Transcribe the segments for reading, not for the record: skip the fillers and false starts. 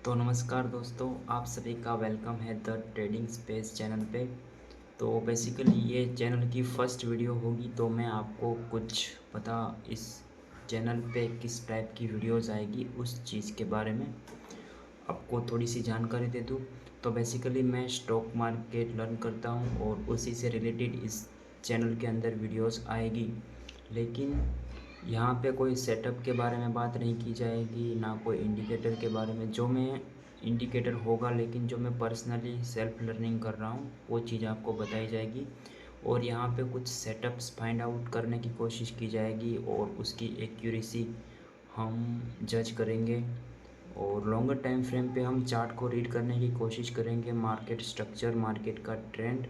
तो नमस्कार दोस्तों, आप सभी का वेलकम है द ट्रेडिंग स्पेस चैनल पे। तो बेसिकली ये चैनल की फ़र्स्ट वीडियो होगी, तो मैं आपको कुछ पता इस चैनल पे किस टाइप की वीडियोस आएगी उस चीज़ के बारे में आपको थोड़ी सी जानकारी दे दूँ। तो बेसिकली मैं स्टॉक मार्केट लर्न करता हूँ और उसी से रिलेटेड इस चैनल के अंदर वीडियोस आएगी। लेकिन यहाँ पे कोई सेटअप के बारे में बात नहीं की जाएगी, ना कोई इंडिकेटर के बारे में। जो मैं इंडिकेटर होगा, लेकिन जो मैं पर्सनली सेल्फ लर्निंग कर रहा हूँ वो चीज़ आपको बताई जाएगी। और यहाँ पे कुछ सेटअप्स फाइंड आउट करने की कोशिश की जाएगी और उसकी एक्यूरेसी हम जज करेंगे। और लॉन्गर टाइम फ्रेम पे हम चार्ट को रीड करने की कोशिश करेंगे, मार्केट स्ट्रक्चर, मार्केट का ट्रेंड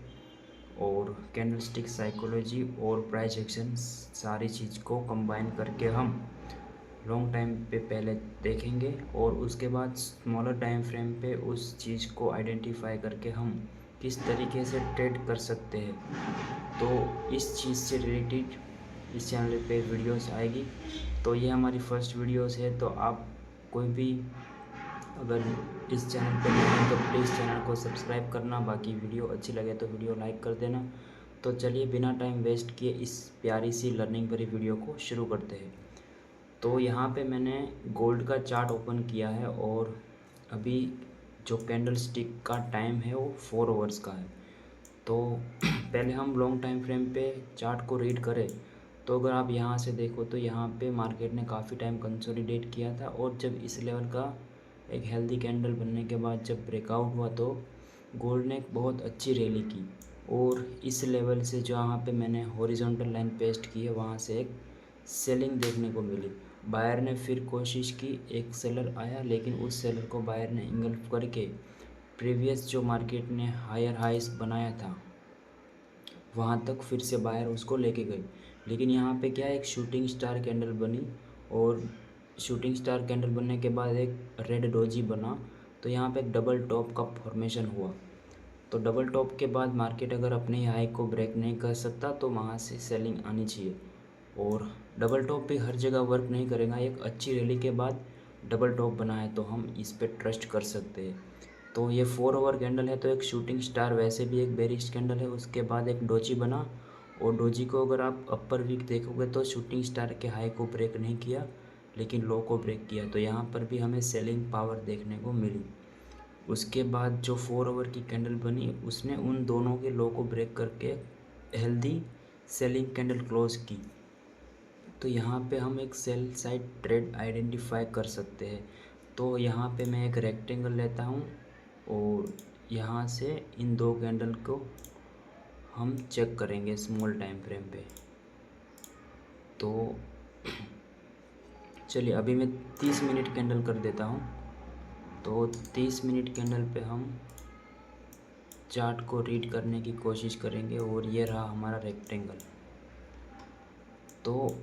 और कैंडलस्टिक साइकोलॉजी और प्राइस एक्शन, सारी चीज़ को कंबाइन करके हम लॉन्ग टाइम पे पहले देखेंगे और उसके बाद स्मॉलर टाइम फ्रेम पे उस चीज़ को आइडेंटिफाई करके हम किस तरीके से ट्रेड कर सकते हैं। तो इस चीज़ से रिलेटेड इस चैनल पे वीडियोस आएगी। तो ये हमारी फर्स्ट वीडियोस है। तो आप कोई भी अगर इस चैनल पे नए हैं तो प्लीज़ चैनल को सब्सक्राइब करना। बाकी वीडियो अच्छी लगे तो वीडियो लाइक कर देना। तो चलिए बिना टाइम वेस्ट किए इस प्यारी सी लर्निंग भरी वीडियो को शुरू करते हैं। तो यहाँ पे मैंने गोल्ड का चार्ट ओपन किया है और अभी जो कैंडल स्टिक का टाइम है वो 4 आवर्स का है। तो पहले हम लॉन्ग टाइम फ्रेम पे चार्ट को रीड करें तो अगर आप यहाँ से देखो तो यहाँ पे मार्केट ने काफ़ी टाइम कंसोलिडेट किया था और जब इस लेवल का एक हेल्दी कैंडल बनने के बाद जब ब्रेकआउट हुआ तो गोल्ड ने एक बहुत अच्छी रैली की। और इस लेवल से जहाँ पे मैंने हॉरिजॉन्टल लाइन पेस्ट की है वहाँ से एक सेलिंग देखने को मिली। बायर ने फिर कोशिश की, एक सेलर आया लेकिन उस सेलर को बायर ने इंगल्फ करके प्रीवियस जो मार्केट ने हायर हाइस बनाया था वहाँ तक फिर से बायर उसको लेके गए। लेकिन यहाँ पे क्या है, एक शूटिंग स्टार कैंडल बनी और शूटिंग स्टार कैंडल बनने के बाद एक रेड डोजी बना। तो यहाँ पे एक डबल टॉप का फॉर्मेशन हुआ। तो डबल टॉप के बाद मार्केट अगर अपने हाई को ब्रेक नहीं कर सकता तो वहाँ से सेलिंग आनी चाहिए। और डबल टॉप भी हर जगह वर्क नहीं करेगा। एक अच्छी रैली के बाद डबल टॉप बना है तो हम इस पर ट्रस्ट कर सकते हैं। तो ये 4 आवर कैंडल है तो एक शूटिंग स्टार वैसे भी एक बेरिश कैंडल है। उसके बाद एक डोजी बना और डोजी को अगर आप अपर वीक देखोगे तो शूटिंग स्टार के हाई को ब्रेक नहीं किया लेकिन लो को ब्रेक किया। तो यहाँ पर भी हमें सेलिंग पावर देखने को मिली। उसके बाद जो 4 आवर की कैंडल बनी उसने उन दोनों के लो को ब्रेक करके हेल्दी सेलिंग कैंडल क्लोज की। तो यहाँ पे हम एक सेल साइड ट्रेड आइडेंटिफाई कर सकते हैं। तो यहाँ पे मैं एक रेक्टेंगल लेता हूँ और यहाँ से इन दो कैंडल को हम चेक करेंगे स्मॉल टाइम फ्रेम पे। तो चलिए अभी मैं 30 मिनट कैंडल कर देता हूँ। तो 30 मिनट कैंडल पे हम चार्ट को रीड करने की कोशिश करेंगे और ये रहा हमारा रेक्टेंगल। तो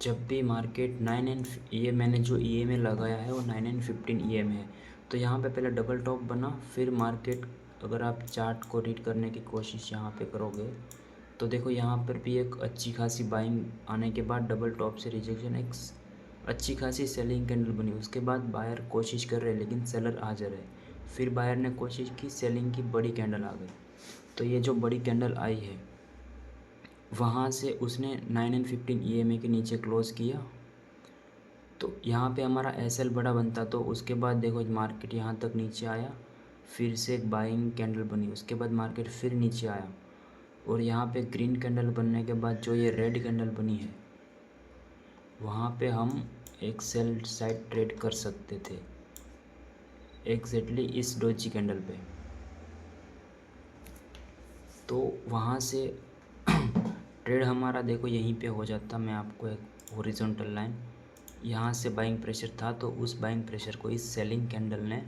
जब भी मार्केट 9 एंड ये मैंने जो EMA लगाया है वो 9 एंड 15 EMA है। तो यहाँ पे पहले डबल टॉप बना, फिर मार्केट अगर आप चार्ट को रीड करने की कोशिश यहाँ पे करोगे तो देखो यहाँ पर भी एक अच्छी खासी बाइंग आने के बाद डबल टॉप से रिजेक्शन, एक अच्छी खासी सेलिंग कैंडल बनी। उसके बाद बायर कोशिश कर रहे लेकिन सेलर आ जा रहे। फिर बायर ने कोशिश की, सेलिंग की बड़ी कैंडल आ गई। तो ये जो बड़ी कैंडल आई है वहाँ से उसने 9 एंड 15 EMA के नीचे क्लोज़ किया। तो यहाँ पे हमारा SL बड़ा बनता तो उसके बाद देखो मार्केट यहाँ तक नीचे आया, फिर से एक बाइंग कैंडल बनी। उसके बाद मार्केट फिर नीचे आया और यहाँ पे ग्रीन कैंडल बनने के बाद जो ये रेड कैंडल बनी है वहाँ पे हम एक सेल साइड ट्रेड कर सकते थे एग्जैक्टली इस डोजी कैंडल पे। तो वहाँ से ट्रेड हमारा देखो यहीं पे हो जाता। मैं आपको एक हॉरिजॉन्टल लाइन यहाँ से बाइंग प्रेशर था तो उस बाइंग प्रेशर को इस सेलिंग कैंडल ने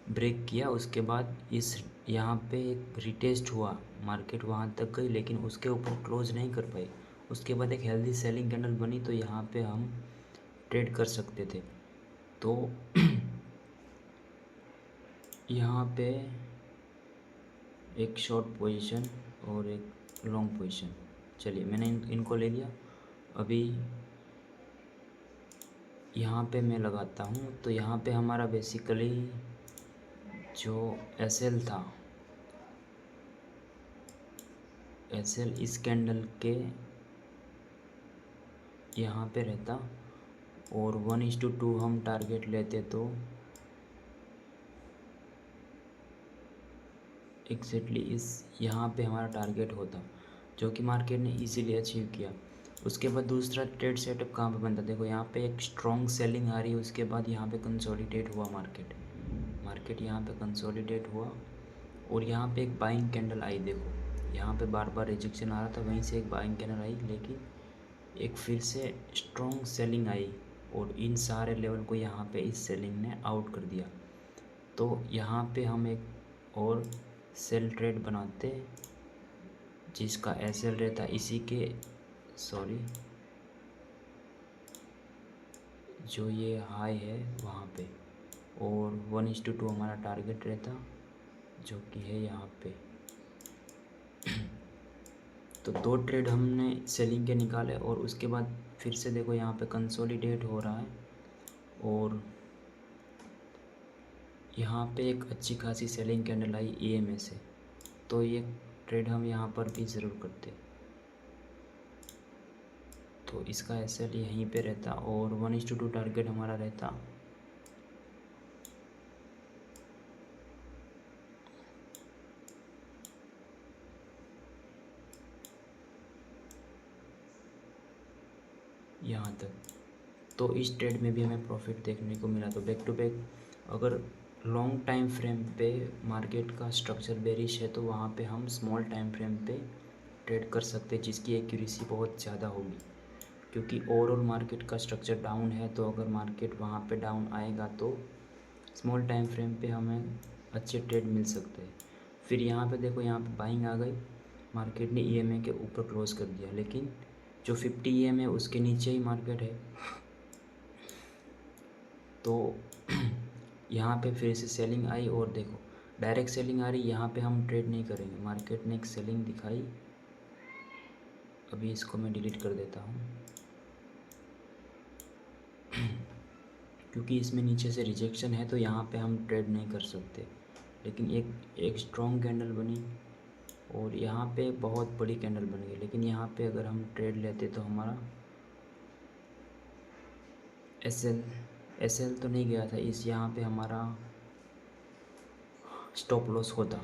ब्रेक किया। उसके बाद इस यहाँ पे एक रिटेस्ट हुआ, मार्केट वहाँ तक गई लेकिन उसके ऊपर क्लोज नहीं कर पाई। उसके बाद एक हेल्दी सेलिंग कैंडल बनी तो यहाँ पे हम ट्रेड कर सकते थे। तो यहाँ पे एक शॉर्ट पोजीशन और एक लॉन्ग पोजीशन, चलिए मैंने इनको ले लिया। अभी यहाँ पे मैं लगाता हूँ। तो यहाँ पे हमारा बेसिकली जो एसएल था, एसएल इस कैंडल के यहाँ पे रहता और 1:2 हम टारगेट लेते तो एग्जैक्टली इस यहाँ पे हमारा टारगेट होता, जो कि मार्केट ने इजीली अचीव किया। उसके बाद दूसरा ट्रेड सेटअप कहाँ पे बनता, देखो यहाँ पे एक स्ट्रॉन्ग सेलिंग आ रही है, उसके बाद यहाँ पे कंसोलिडेट हुआ मार्केट यहाँ पे कंसोलिडेट हुआ और यहाँ पे एक बाइंग कैंडल आई। देखो यहाँ पे बार बार रिजेक्शन आ रहा था, वहीं से एक बाइंग कैंडल आई, लेकिन एक फिर से स्ट्रॉन्ग सेलिंग आई और इन सारे लेवल को यहाँ पे इस सेलिंग ने आउट कर दिया। तो यहाँ पे हम एक और सेल ट्रेड बनाते जिसका एसएल रहता इसी के, सॉरी, जो ये हाई है वहाँ पे, और 1:2 हमारा टारगेट रहता जो कि है यहाँ पे। तो 2 ट्रेड हमने सेलिंग के निकाले और उसके बाद फिर से देखो यहाँ पे कंसोलिडेट हो रहा है और यहाँ पे एक अच्छी खासी सेलिंग कैंडल आई ईएमए से। तो ये ट्रेड हम यहाँ पर भी ज़रूर करते। तो इसका एसएल यहीं पे रहता और 1:2 टारगेट हमारा रहता। यहाँ तक। तो इस ट्रेड में भी हमें प्रॉफिट देखने को मिला। तो बैक टू बैक अगर लॉन्ग टाइम फ्रेम पे मार्केट का स्ट्रक्चर बेरिश है तो वहाँ पे हम स्मॉल टाइम फ्रेम पे ट्रेड कर सकते हैं, जिसकी एक्यूरेसी बहुत ज़्यादा होगी, क्योंकि ओवरऑल मार्केट का स्ट्रक्चर डाउन है। तो अगर मार्केट वहाँ पे डाउन आएगा तो स्मॉल टाइम फ्रेम पे हमें अच्छे ट्रेड मिल सकते हैं। फिर यहाँ पे देखो यहाँ पे बाइंग आ गई, मार्केट ने ईएमए के ऊपर क्लोज कर दिया, लेकिन जो 50 ईएमए है उसके नीचे ही मार्केट है। तो यहाँ पे फिर से सेलिंग आई और देखो डायरेक्ट सेलिंग आ रही, यहाँ पे हम ट्रेड नहीं करेंगे। मार्केट ने एक सेलिंग दिखाई, अभी इसको मैं डिलीट कर देता हूँ क्योंकि इसमें नीचे से रिजेक्शन है, तो यहाँ पे हम ट्रेड नहीं कर सकते। लेकिन एक स्ट्रॉन्ग कैंडल बनी और यहाँ पे बहुत बड़ी कैंडल बन गई, लेकिन यहाँ पे अगर हम ट्रेड लेते तो हमारा एसएल तो नहीं गया था, इस यहाँ पे हमारा स्टॉप लॉस होता।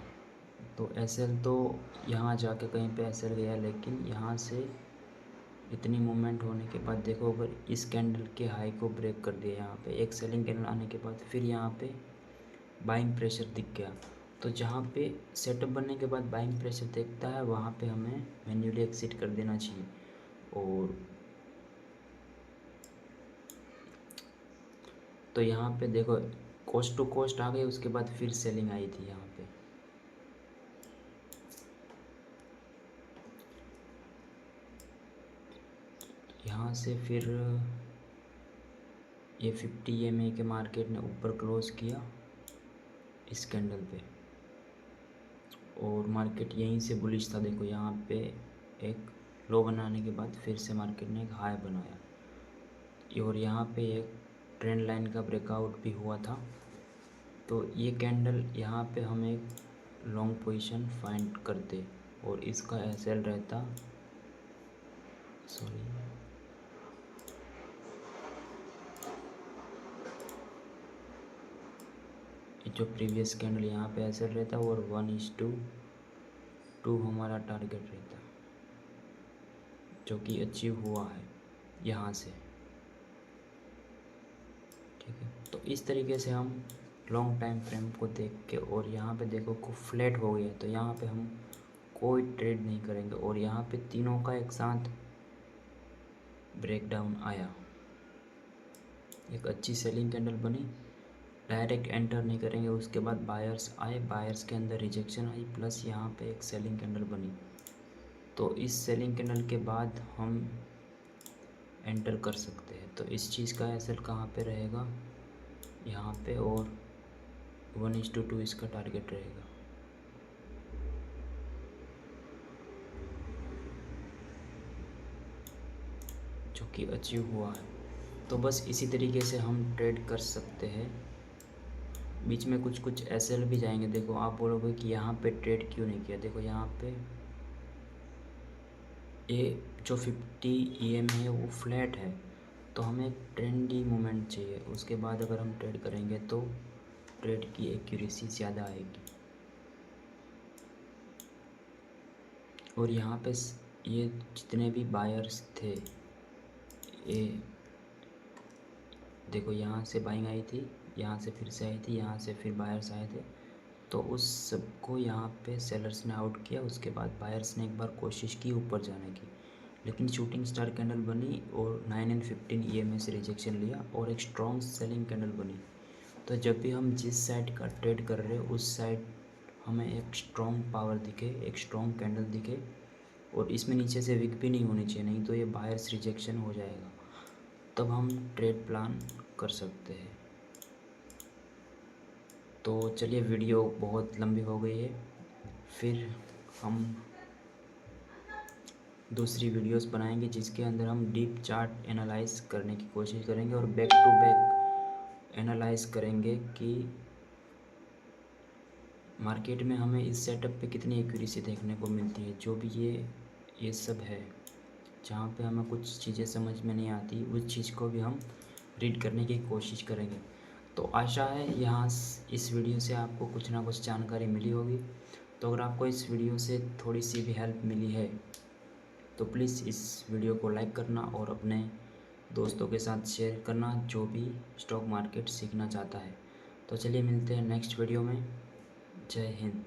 तो एसएल तो यहाँ जाके कहीं पे एसएल गया, लेकिन यहाँ से इतनी मूवमेंट होने के बाद देखो अगर इस कैंडल के हाई को ब्रेक कर दिया, यहाँ पे एक सेलिंग कैंडल आने के बाद फिर यहाँ पे बाइंग प्रेशर दिख गया। तो जहाँ पे सेटअप बनने के बाद बाइंग प्रेशर दिखता है वहाँ पे हमें मैन्युअली एक्सिट कर देना चाहिए। और तो यहाँ पे देखो कोस्ट टू कोस्ट आ गई, उसके बाद फिर सेलिंग आई थी यहाँ पे। यहाँ से फिर ये 50 EMA के मार्केट ने ऊपर क्लोज किया इस कैंडल पे और मार्केट यहीं से बुलिश था। देखो यहाँ पे एक लो बनाने के बाद फिर से मार्केट ने एक हाई बनाया और यहाँ पे एक ट्रेंड लाइन का ब्रेकआउट भी हुआ था। तो ये कैंडल यहाँ पे हम एक लॉन्ग पोजीशन फाइंड करते और इसका एसएल रहता, सॉरी, जो प्रीवियस कैंडल यहाँ पे एसएल रहता और 1:2 हमारा टारगेट रहता, जो कि अचीव हुआ है यहाँ से। ठीक है, तो इस तरीके से हम लॉन्ग टाइम फ्रेम को देख के, और यहाँ पे देखो को फ्लैट हो गया तो यहाँ पे हम कोई ट्रेड नहीं करेंगे। और यहाँ पे तीनों का एक साथ ब्रेकडाउन आया, एक अच्छी सेलिंग कैंडल बनी, डायरेक्ट एंटर नहीं करेंगे। उसके बाद बायर्स आए, बायर्स के अंदर रिजेक्शन आई, प्लस यहाँ पे एक सेलिंग कैंडल बनी। तो इस सेलिंग कैंडल के बाद हम एंटर कर सकते हैं। तो इस चीज़ का एसएल कहाँ पे रहेगा, यहाँ पे, और 1:2 इसका टारगेट रहेगा। जो कि अचीव हुआ है। तो बस इसी तरीके से हम ट्रेड कर सकते हैं। बीच में कुछ कुछ एसएल भी जाएंगे। देखो आप बोलोगे कि यहाँ पे ट्रेड क्यों नहीं किया। देखो यहाँ पे ये जो 50 EM है वो फ्लैट है, तो हमें एक ट्रेंडी मोमेंट चाहिए। उसके बाद अगर हम ट्रेड करेंगे तो ट्रेड की एक्यूरेसी ज़्यादा आएगी। और यहाँ पे ये जितने भी बायर्स थे, ये देखो यहाँ से बाइंग आई थी, यहाँ से फिर से आई थी, यहाँ से फिर बायर्स आए थे, तो उस सबको यहाँ पे सेलर्स ने आउट किया। उसके बाद बायर्स ने एक बार कोशिश की ऊपर जाने की, लेकिन शूटिंग स्टार कैंडल बनी और 9 and 15 EMA से रिजेक्शन लिया और एक स्ट्रॉन्ग सेलिंग कैंडल बनी। तो जब भी हम जिस साइड का ट्रेड कर रहे हैं उस साइड हमें एक स्ट्रॉन्ग पावर दिखे, एक स्ट्रॉन्ग कैंडल दिखे, और इसमें नीचे से विक भी नहीं होनी चाहिए, नहीं तो ये बायर्स रिजेक्शन हो जाएगा। तब हम ट्रेड प्लान कर सकते हैं। तो चलिए, वीडियो बहुत लंबी हो गई है, फिर हम दूसरी वीडियोस बनाएंगे जिसके अंदर हम डीप चार्ट एनालाइज करने की कोशिश करेंगे और बैक टू बैक एनालाइज करेंगे कि मार्केट में हमें इस सेटअप पे कितनी एक्यूरेसी देखने को मिलती है। जो भी ये सब है, जहाँ पे हमें कुछ चीज़ें समझ में नहीं आती, उस चीज़ को भी हम रीड करने की कोशिश करेंगे। तो आशा है यहाँ इस वीडियो से आपको कुछ ना कुछ जानकारी मिली होगी। तो अगर आपको इस वीडियो से थोड़ी सी भी हेल्प मिली है तो प्लीज़ इस वीडियो को लाइक करना और अपने दोस्तों के साथ शेयर करना जो भी स्टॉक मार्केट सीखना चाहता है। तो चलिए, मिलते हैं नेक्स्ट वीडियो में। जय हिंद।